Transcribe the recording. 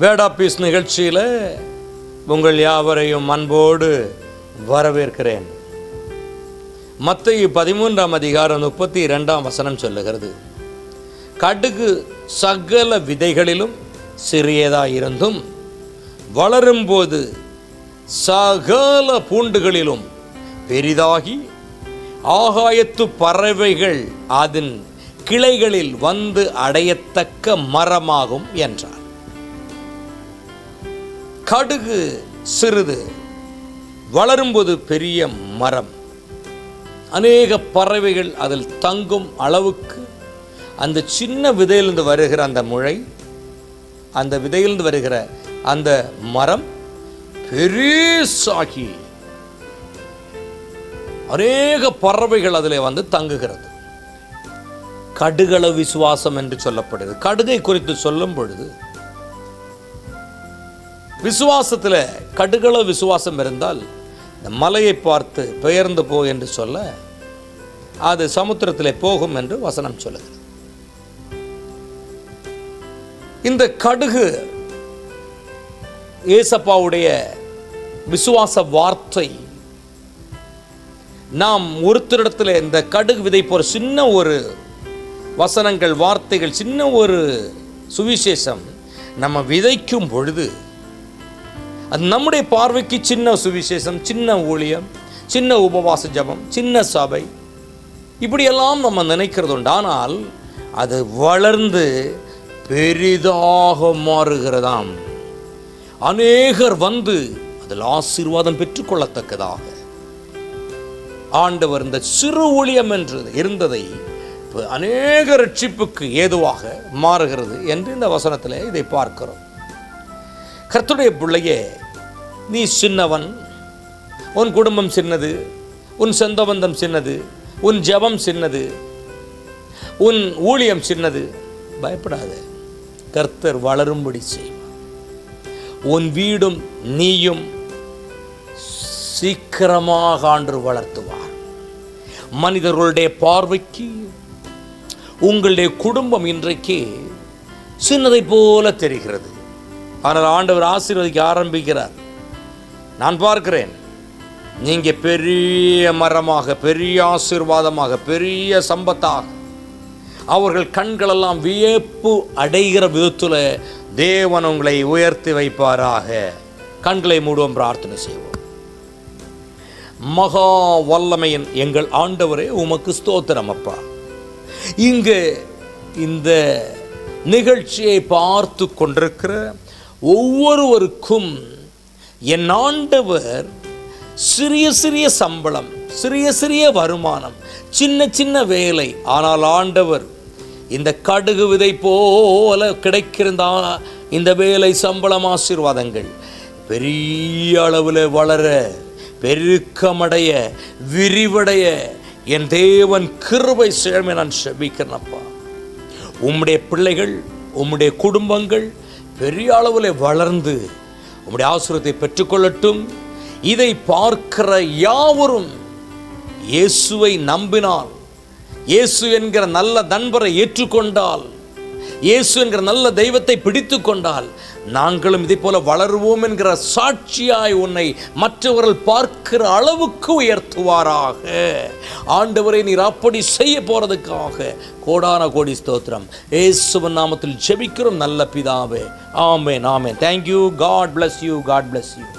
Word of piece நிகழ்ச்சியில் உங்கள் யாவரையும் அன்போடு வரவேற்கிறேன். மத்தேயு 13 அதிகாரம் 32 சொல்லுகிறது, கடுகு சகல விதைகளிலும் சிறியதாயிருந்தும் வளரும்போது சகல பூண்டுகளிலும் பெரிதாகி ஆகாயத்து பறவைகள் அதன் கிளைகளில் வந்து அடையத்தக்க மரமாகும் என்றார். கடுகு சிறிது, வளரும்போது பெரிய மரம். அநேக பறவைகள் அதில் தங்கும் அளவுக்கு அந்த சின்ன விதையிலிருந்து வருகிற அந்த முளை, அந்த விதையிலிருந்து வருகிற அந்த மரம் பெருசாகி அநேக பறவைகள் அதில் வந்து தங்குகிறது. கடுகளவு விசுவாசம் என்று சொல்லப்படுகிறது. கடுகை குறித்து சொல்லும் பொழுது, விசுவாசத்தில் கடுகளவு விசுவாசம் இருந்தால் இந்த மலையை பார்த்து பெயர்ந்து போ என்று சொல்ல அது சமுத்திரத்தில் போகும் என்று வசனம் சொல்லுகிறது. இந்த கடுகு ஏசப்பாவுடைய விசுவாச வார்த்தை நாம் ஒருத்தரிடத்தில் இந்த கடுகு விதை போற சின்ன ஒரு வசனங்கள், வார்த்தைகள், சின்ன ஒரு சுவிசேஷம் நம்ம விதைக்கும் பொழுது அது நம்முடைய பார்வைக்கு சின்ன சுவிசேஷம், சின்ன ஊழியம், சின்ன உபவாச ஜபம், சின்ன சபை, இப்படியெல்லாம் நம்ம நினைக்கிறது உண்டு. ஆனால் அது வளர்ந்து பெரிதாக மாறுகிறதாம். அநேகர் வந்து அதில் ஆசீர்வாதம் பெற்றுக்கொள்ளத்தக்கதாக ஆண்டவர் இந்த சிறு ஊழியம் என்று இருந்ததை அநேக ரட்சிப்புக்கு ஏதுவாக மாறுகிறது என்று இந்த வசனத்தில் இதை பார்க்கிறோம். கர்த்தருடைய பிள்ளையே, நீ சின்னவன், உன் குடும்பம் சின்னது, உன் சொந்த பந்தம் சின்னது, உன் ஜெபம் சின்னது, உன் ஊழியம் சின்னது, பயப்படாத. கர்த்தர் வளரும்படி செய்வார். உன் வீடும் நீயும் சீக்கிரமாக ஆண்டு வளர்த்துவார். மனிதர்களுடைய பார்வைக்கு உங்களுடைய குடும்பம் இன்றைக்கு சின்னதை போல தெரிகிறது. ஆனால் ஆண்டவர் ஆசீர்வதிக்க ஆரம்பிக்கிறார். நான் பார்க்கிறேன், நீங்க பெரிய மரமாக, பெரிய ஆசீர்வாதமாக, பெரிய சம்பத்தாக, அவர்கள் கண்களெல்லாம் வியப்பு அடைகிற விதத்தில் தேவன் உங்களை உயர்த்தி வைப்பாராக. கண்களை மூடுவோம், பிரார்த்தனை செய்வோம். மகா வல்லமையின் எங்கள் ஆண்டவரே, உமக்கு ஸ்தோத்திரம் அப்பா. இங்கு இந்த நிகழ்ச்சியை பார்த்து கொண்டிருக்கிற ஒவ்வொருவருக்கும் என் ஆண்டவர் சிறிய சிறிய சம்பளம், சிறிய சிறிய வருமானம், சின்ன சின்ன வேலை, ஆனால் ஆண்டவர் இந்த கடுகு விதை போல கிடைக்கிறதா இந்த வேலை, சம்பளம், ஆசீர்வாதங்கள் பெரிய அளவில் வளர, பெருக்கமடைய, விரிவடைய என் தேவன் கிருபை செய்ய நான் செபிக்கிறேனப்பா. உம்முடைய பிள்ளைகள், உம்முடைய குடும்பங்கள் பெரிய அளவில் வளர்ந்து உம்முடைய ஆசீர்வாதத்தை பெற்றுக்கொள்ளட்டும். இதை பார்க்கிற யாவரும் இயேசுவை நம்பினால், இயேசு என்கிற நல்ல நண்பரை ஏற்றுக்கொண்டால், இயேசு என்கிற நல்ல தெய்வத்தை பிடித்து கொண்டால், நாங்களும் இதை போல வளருவோம் என்கிற சாட்சியாய் உன்னை மற்றவர்கள் பார்க்கிற அளவுக்கு உயர்த்துவாராக. ஆண்டவரை நீர் அப்படி செய்ய போறதுக்காக கோடான கோடி ஸ்தோத்திரம். இயேசுவின் நாமத்தில் ஜெபிக்கிறோம் நல்ல பிதாவே. ஆமென், ஆமென். Thank you. God bless you. God bless you.